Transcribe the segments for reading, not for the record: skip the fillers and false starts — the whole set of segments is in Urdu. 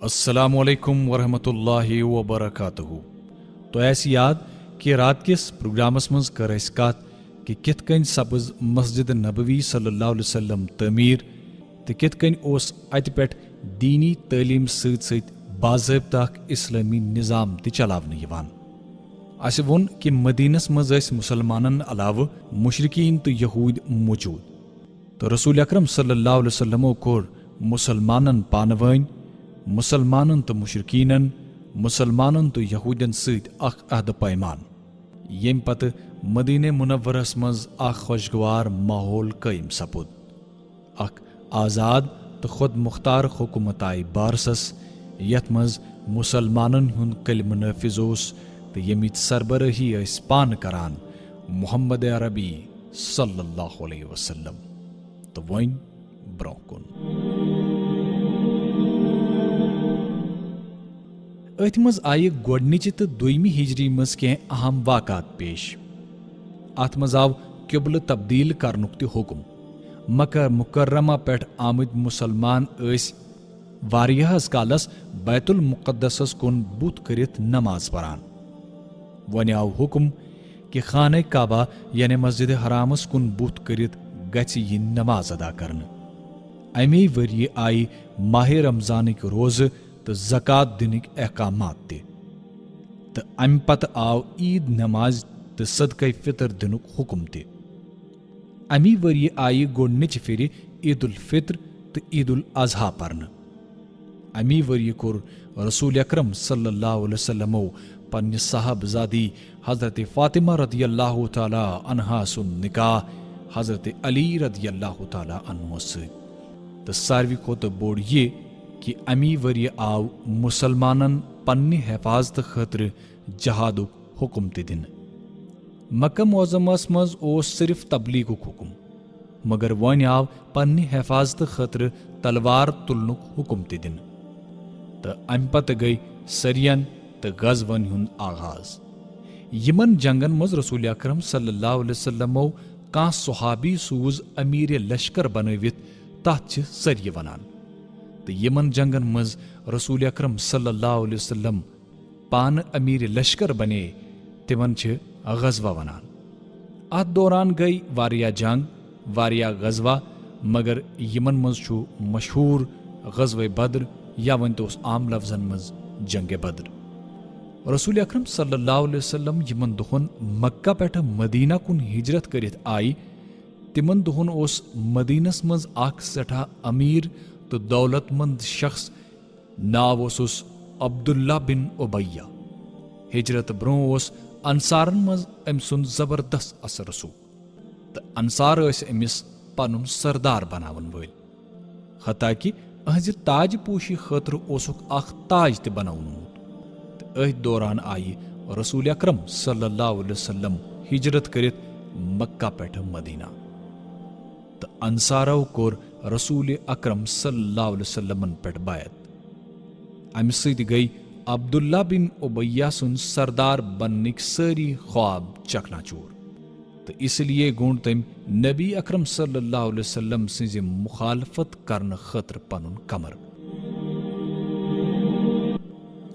السلام علیکم ورحمۃ اللہ وبرکاتہ. تو ایسی یاد کہ رات کس پروگرامس مز کر اس کت کہ کت کن سپز مسجد نبوی صلی اللہ علیہ وسلم تعمیر تو کت کن اس ات پہ دینی تعلیم ست ست باضابطہ اخ اسلامی نظام تہ چلاونہ یوان. اس وون کہ مدینس مز اس مسلمانن علاوہ مشرکین تو یہود موجود تو رسول اکرم صلی اللہ علیہ وسلمو کور مسلمانن پانوین، مسلمانن تو مشرکینن، مسلمانن تو یہودین ست اخ عہد پیمان. یم پتہ مدینہ منورس مز اخ خوشگوار ماحول قائم سپود. اخ آزاد تو خود مختار حکومت آئی بارسس یت مز مسلمانن ہند کلمہ نافذ اوس تو یمیچ سربراہی اس پان کران محمد عربی صلی اللہ علیہ وسلم. تو وین برونہ کن ات مز آئی گوڈنچ تو دویمہ ہجری مز کی اہم واقعات پیش. ات مز آو قبل تبدیل کرنک تہ حکم. مکہ مکرمہ پہ آمد مسلمان اس واریاہس کالس بیت المقدسس کن بت کرت نماز پران. ون آو حکم کہ خانہ کعبہ یعنی مسجد حرامس کن بت کرت گژھِ ین نماز ادا کرنے. امی وری آئی ماہ رمضانک روزہ تو زکات دنک احکامات تہ تو ام پتہ آو عید نماز تو صدقہ فطر دنک حکم تہ. امی وری آئی گوڈنچ پھر عید الفطر تو عید الاضحیٰ پرنہ. امی وری کور رسول اکرم صلی اللہ علیہ وسلم پنہ صاحب زادی حضرت فاطمہ رضی اللہ تعالی عنہا سن نکاح حضرت علی رضی اللہ تعالی عنہ ست. تو ساروی کھوتہ بوڑ یہ کہ امی وری آو مسلمانن پنہ حفاظت خاطر جہادک حکم تہ دن. مکہ معظمس مز اوس صرف تبلیغک حکم مگر ون آو پنہ حفاظت خاطر تلوار تلنک حکم تہ دن. تو ام پتہ گئی سرین تو غزون ہند آغاز. یمن جنگن مز رسول اکرم صلی اللہ علیہ وسلم کان صحابی سوز امیر لشکر بنوت تات چھ سریہ ونان. تو یمن جنگن مز رسول اکرم صلی اللہ علیہ وسلم پان امیر لشکر بنے تمن چھ غزوہ ونان. ات دوران گئی واریا جنگ واریا غزوہ مگر یمن مز چھو مشہور غزوہ بدر یا ون تو عام لفظن مز جنگ بدر. رسول اکرم صلی اللہ علیہ وسلم یمن دہن مکہ پہ مدینہ کن ہجرت کرت آئی تمن دہن اوس مدینس مز اخ سٹھا امیر تو دولت مند شخص ناو اوسس عبداللہ بن ابیہ. ہجرت برو اوس انصارن مز ام سند زبردست اثر رسوخ تو انصار اس امس پن سردار بناون ول. حتیٰ کہ اہز تاج پوشی خاطر اوسک اخ تاج تہ بنونمت. تو ات دوران آئی رسول اکرم صلی اللہ علیہ وسلم ہجرت کرت مکہ پہ مدینہ. تو انصارو کور رسول اکرم صلی اللہ علیہ وسلم پہ بیعت. ام ست گئی عبداللہ بن ابیہ سن سردار بننک ساری خواب چکنا چور. تو اس لیے گونڈ تم نبی اکرم صلی اللہ علیہ وسلم سنز مخالفت کرن خاطر پنن کمر.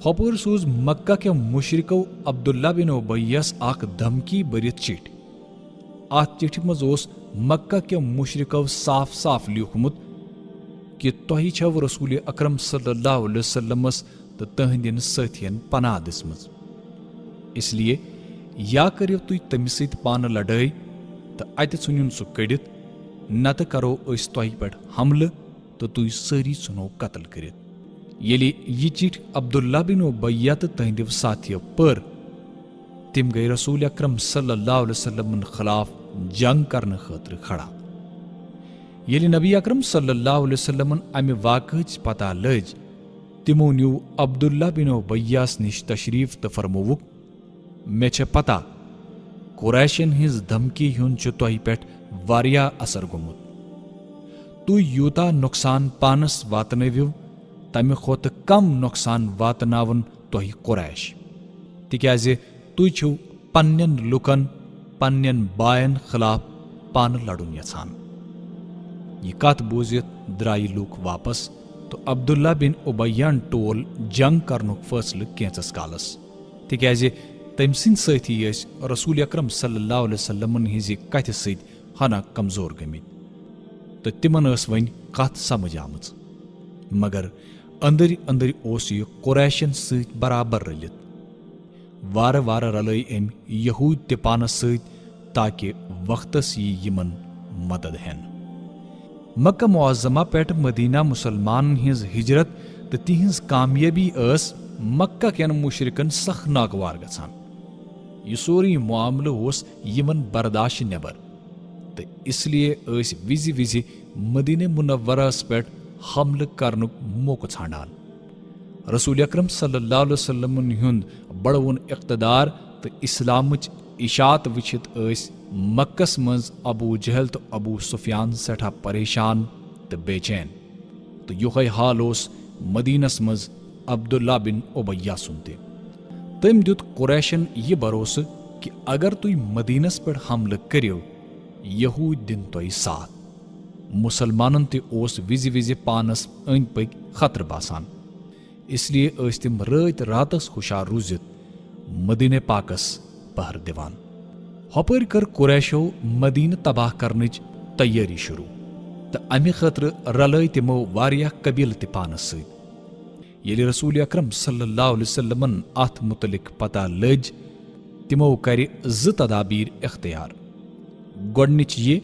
ہپور سوز مکہ کے مشرکو عبداللہ بن ابیس اخ دھمکی برت چٹھ. ات چٹھ مز اوس مکہ کے مشرکو صاف صاف لیوکھمت کہ تہی چھو رسول اکرم صلی اللہ علیہ وسلمس تو تہندین ساتھین پناہ دسمز. اس لیے یا کریو تھی تمس ست پانہ لڑائی تو ات ژھنن سہ کڑت نتہ کرو اس تہ پہ حملہ تو تھی ساری ژھنو قتل کرت. یلی یہ چٹھ عبداللہ بن ابیہ تو تہندیو ساتھیو پر تم گئی رسول اکرم صلی اللہ علیہ وسلم خلاف جنگ کرنے خاطر کھڑا. یلی نبی اکرم صلی اللہ علیہ وسلم امہ واقعچ پتہ لج تمو نیو عبداللہ بن ابیس نش تشریف تو فرموک مے چھ پتہ قریشن ہز دھمکی ہن چھ تہ پہ واریا اثر گومت. تو یوتا نقصان پانس واتنویو تمہ کھوت کم نقصان واتناون تہ قریش تکیاز تھی چھو پنن لکن پنن بائن خلاف پان لڑن یژھان. یہ کت بوزت درائے لوک واپس تو عبداللہ بن ابیان ٹول جنگ کرنک فیصلہ کینچس کالس تکیازِ تم سند ساتھی یس رسول اکرم صلی اللہ علیہ وسلم ہز کتھ ست ہنا کمزور گمت تو تمن اس ون کت سمجھ آمت مگر اندر اندر اوس یہ قریشن ست برابر رلت وار وار رلے ام یہود تہ پانس ست تاکہ وقتس یمن مدد ہین مکہ معظمہ پیٹھ مدینہ مسلمان ہز ہجرت تو تہذ کامیابی اس مکہ کین مشرکن سخ ناگوار گژھان یہ سوری معاملہ اس یمن برداشت نبر تو اس لیے اس وزِ وزِ مدینہ منورس پہ حملہ کرنک موقع ژھانڈان رسول اکرم صلی اللہ علیہ وسلم ہند بڑون اقتدار تو اسلامچ اشاعت وچھت اس مکس مز ابو جہل تو ابو سفیان سٹھا پریشان تو بے چین تو یہ حال اس مدینس مز عبداللہ بن ابیہ سن تہ تم دیت قریشن یہ بھروسہ کہ اگر تھی مدینس پہ حملہ کرو یہود دن تہ ساتھ مسلمانن تہ اوس وزِ وزِ پانس اند پک خطر باسان اس لیے اس تم رات راتس ہوشار روزت مدینہ پاکس پہر دیوان ہپر کر قریشو مدینہ تباہ کرنچ تیاری شروع تو امہ خاطر رلے تمو واریاہ قبیل تہ پانس ست یلی رسول اکرم صلی اللہ علیہ وسلم ات متعلق پتہ لج تمو کر ز تدابیر اختیار گۄڈنِچ یہ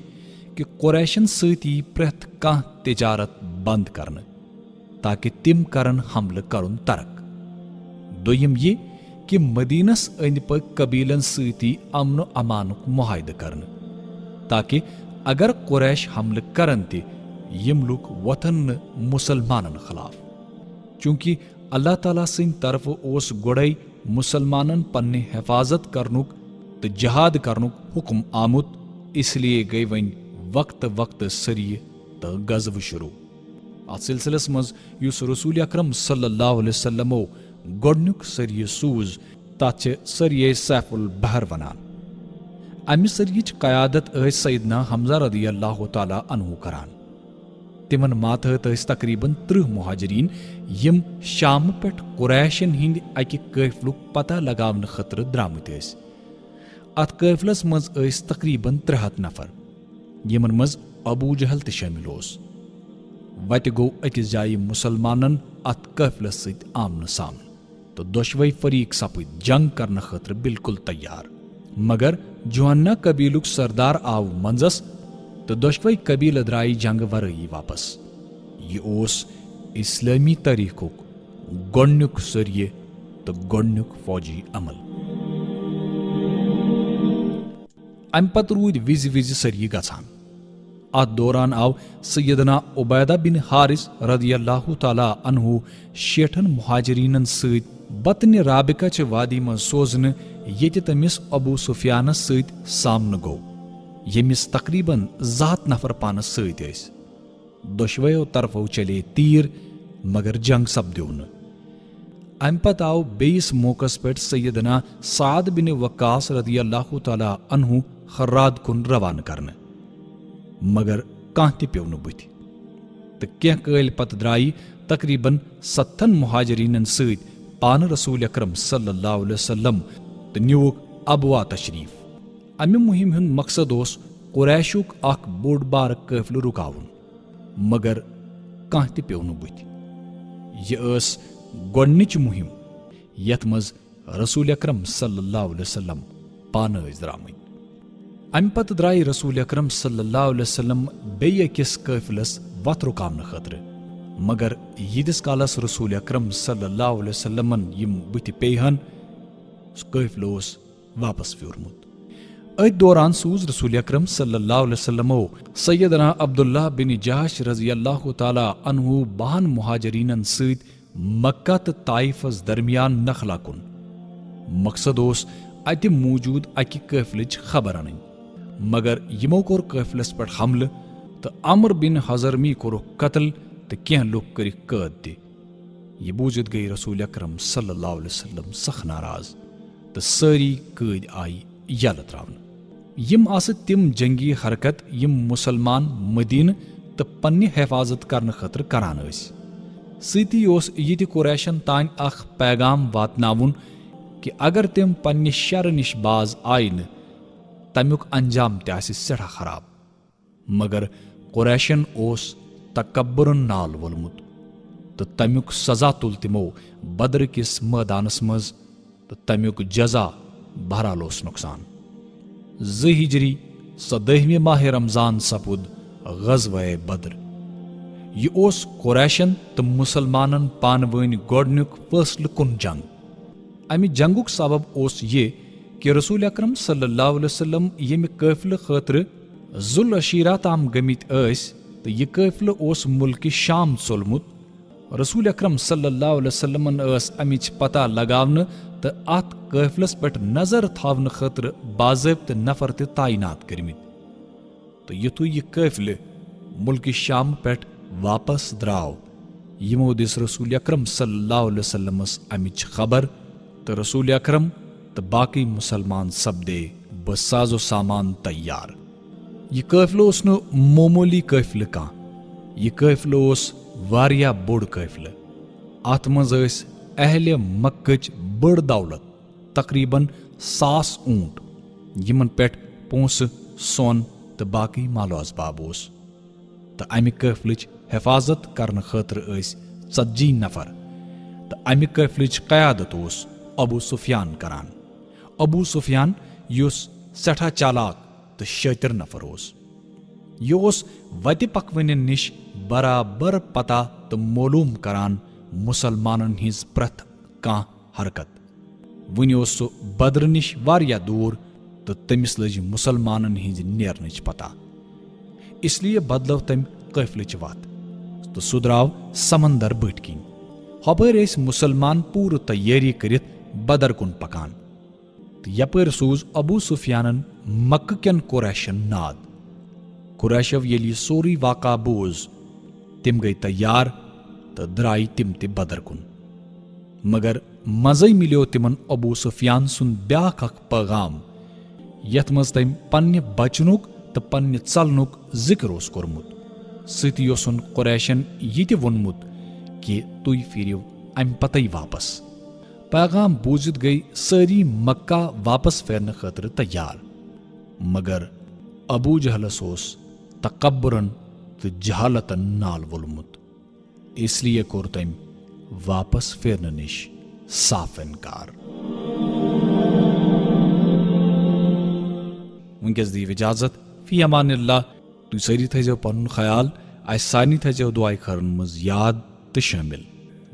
کہ قریشن ستی پریت کان تجارت بند کرنے تاکہ تم کرن حملہ کرن ترک دویم یہ کہ مدینس اند پک قبیلن ستی امن و امانک معاہدہ کرنے تاکہ اگر قریش حملہ کرن تہ یم لوگ وطن مسلمانن خلاف چونکہ اللہ تعالیٰ سند طرف اس گوڑے مسلمانن پنہ حفاظت کرنک تو جہاد کرنک حکم آمت اس لیے گئی ون وقت وقت سریہ تو غزو شروع ات سلسلس مز یس رسول اکرم صلی اللہ علیہ وسلم گۄڈنیُک سریہ سوز تات سریہ سیف البحر ونان امہ سریچ قیادت سیدنا حمزہ رضی اللہ تعالیٰ عنہ کران تمن ماتحت تقریباً 30 مہاجرین یم شام پہ قریشن ہند اکہ قافلک پتہ لگاون خطر درامت ات قافلس مز تقریباً 300 نفر یمن مز ابو جہل تہ شامل وتہ گو اکس جائیں مسلمانن ات قافلس ست آمن سامن تو دشوے فریق سپد جنگ کرنے خاطر بالکل تیار مگر جوہنہ قبیلک سردار آو منزس تو دشوے قبیل درائے جنگ ورئی واپس یہ اوس اسلامی تاریخک گۄڈنیُک سریہ تو گۄڈنیُک فوجی عمل ام پتہ رود وز وز سریہ گژھان ات دوران آو سیدنا عبیدہ بن حارث رضی اللہ تعالیٰ عنہ 60 مہاجرینن ست بطن رابقہ چہ وادی من سوزن یتہ تمس ابو سفیانس ست سامنہ گو یمس تقریباً 100 نفر پانس ست دشویو طرفو چلے تیر مگر جنگ سپدیو نہ ام پتہ آو بیس موقع پہ سیدنا سعد بن وقاص رضی اللہ تعالیٰ عنہ خراد کن روانہ کرنے مگر کان تہ پیو نہ بت تو کینہ کال پتہ درائے تقریباً 70 مہاجرینن ست پان رسول اکرم صلی اللہ علیہ وسلم تو نیوک ابوا تشریف امہ مہم ہند مقصد اس قریشک اخ بوڑ بار قافلہ رکاون مگر کان تہ پیو نہ بت یہ اس گۄڈنِچ مہم یت مز رسول اکرم صلی اللہ علیہ وسلم پانہ درامت امہ پتہ درائے رسول اکرم صلی اللہ علیہ وسلم بیٚیہِ أکِس قافلس وتھ رکاونہ خاطر مگر ییتس کالس رسول اکرم صلی اللہ علیہ وسلمن یم بت پیہن قافلہ اوس واپس پھیورمت ات دوران سوز رسول اکرم صلی اللہ علیہ وسلم سیدنا عبداللہ بن جحش رضی اللہ تعالیٰ عنہ 12 مہاجرینن ست مکہ تو طائفس درمیان نخلا کن مقصد اس اتہ موجود اکہ قافلچ خبر ان مگر یمو کور قافلس پہ حملہ تو عمر بن حضرمی کورک قتل تو کینہ لوگ کرک قید تہ یہ بوزت گئی رسول اکرم صلی اللہ علیہ وسلم سخ ناراض تو ساری قید آئی یلہ تراؤن یم آس تم جنگی حرکت یم مسلمان مدینہ تو پنہ حفاظت کرنے خاطر کران اس سۭتی اوس یہ تہِ قریشن تانۍ اکھ پیغام واتناوُن کہ اگر تِم پننہِ شرٕ نِش باز آیہِ نہٕ تمیُک انجام تہِ آسہِ سٮ۪ٹھاہ خراب. مگر قریشن اوس تکبرن نال وولمُت تہٕ تمیُک سزا تُل تِمو بدر کِس مٲدانس منٛز تہٕ تمیُک جزا بہرحال اوس نۄقصان. 2 ہجری 17 ماہ رمضان سپُد غزوہ بدر. یہ اوس قریشن تہٕ مُسلمانن پانہٕ ؤنۍ گۄڈنیُک فٲصلہٕ کُن جنگ. امہِ جنگُک سبب اوس یہِ کہ رسول اکرم صلی اللہ علیہ وسلم ییٚمہِ قٲفلہٕ خٲطرٕ ذوالعشیرہ تام گٔمٕتۍ ٲسۍ تہٕ یہِ قٲفلہٕ اوس مُلکہِ شام ژوٚلمُت. رسول اکرم صلی اللہ علیہ وسلمن ٲس امِچ پتہ لگاونہٕ تہٕ اتھ قٲفلس پٮ۪ٹھ نظر تھاونہٕ خٲطرٕ باضٲبطہٕ نفر تہِ تعینات کٔرمٕتۍ. تہٕ یُتھُے یہِ قٲفلہٕ مُلکہِ شام پٮ۪ٹھ واپس درٛاو یِمو دِژ رسول اکرم صلی اللہ علیہ وسلمس امِچ خبر تہٕ رسول اکرم تہٕ باقٕے مُسلمان سپدے بساز و سامان تیار. یہِ قٲفلہٕ اوس نہٕ معموٗلی قٲفلہٕ کانٛہہ، یہِ قٲفلہٕ اوس واریاہ بوٚڑ قٲفلہٕ. اتھ منٛز ٲسۍ اہلِ مکہٕچ بٔڑ دولت تقریباً 1000 اونٹ یِمن پٮ۪ٹھ پونٛسہٕ سۄن تہٕ باقٕے مال و اسباب اوس. تہٕ امہِ قٲفلٕچ حفاظت کرنہٕ خٲطرٕ ٲسۍ 40 نفر تہٕ امہِ قٲفلٕچ قیادت اوس ابو سفیان کران. ابو سفیان یُس سٮ۪ٹھاہ چالاک تہٕ شٲطِر نفر اوس. یہِ اوس وتہِ پکوٕنٮ۪ن نِش برابر پتہ تہٕ معلوٗم کران مُسلمانن ہٕنٛز پرٛٮ۪تھ کانٛہہ حرکت. وُنہِ اوس سُہ بدرٕ نِش واریاہ دوٗر تہٕ تٔمِس لٔج مُسلمانن ہٕنٛزِ نیرنٕچ پتہ. اس لیے بدلٲو تٔمۍ قٲفلٕچ وتھ تہٕ سُہ درٛاو سمندر بٔٹھۍ کِنۍ. ہۄپٲرۍ ٲسۍ مُسلمان پوٗرٕ تیٲری کٔرِتھ بدر کُن پکان تہٕ یپٲرۍ سوٗز ابو سفیانن مکہٕ کٮ۪ن قریشن ناد. قریشو ییٚلہِ یہِ سورُے واقعہ بوٗز تِم گٔیہِ تیار تہٕ درٛایہِ تِم تہِ بدر کُن. مگر منٛزٕے مِلیو تِمن ابو سفیان سُنٛد بیٛاکھ اکھ پیغام یتھ منٛز تٔمۍ پننہِ بچنُک تہٕ پننہِ ژلنُک ذِکر اوس کوٚرمُت. سۭتی اوسُن قریشن یہِ تہِ ووٚنمُت کہ تُہۍ پھیرِو امہِ پتے واپس. پیغام بوٗزِتھ گٔیہِ سٲری مکہ واپس پھیرنہٕ خٲطرٕ تیار. مگر ابو جہلس اوس تکبرن تہٕ جہالتن نال وولمُت. اس لیے کوٚر تٔمۍ واپس پھیرنہٕ نِش صاف انکار. وٕنکیٚس دِیِو اِجازت فی امان اللہ. تُہۍ سٲری تھٲیزیو پنُن خیال، اَسہِ سارنٕے تھٲیزیو دُعاے خٲرن منٛز یاد تہٕ شٲمِل.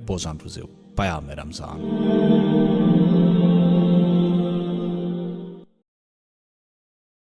بوزان روٗزِو پیام رمضان.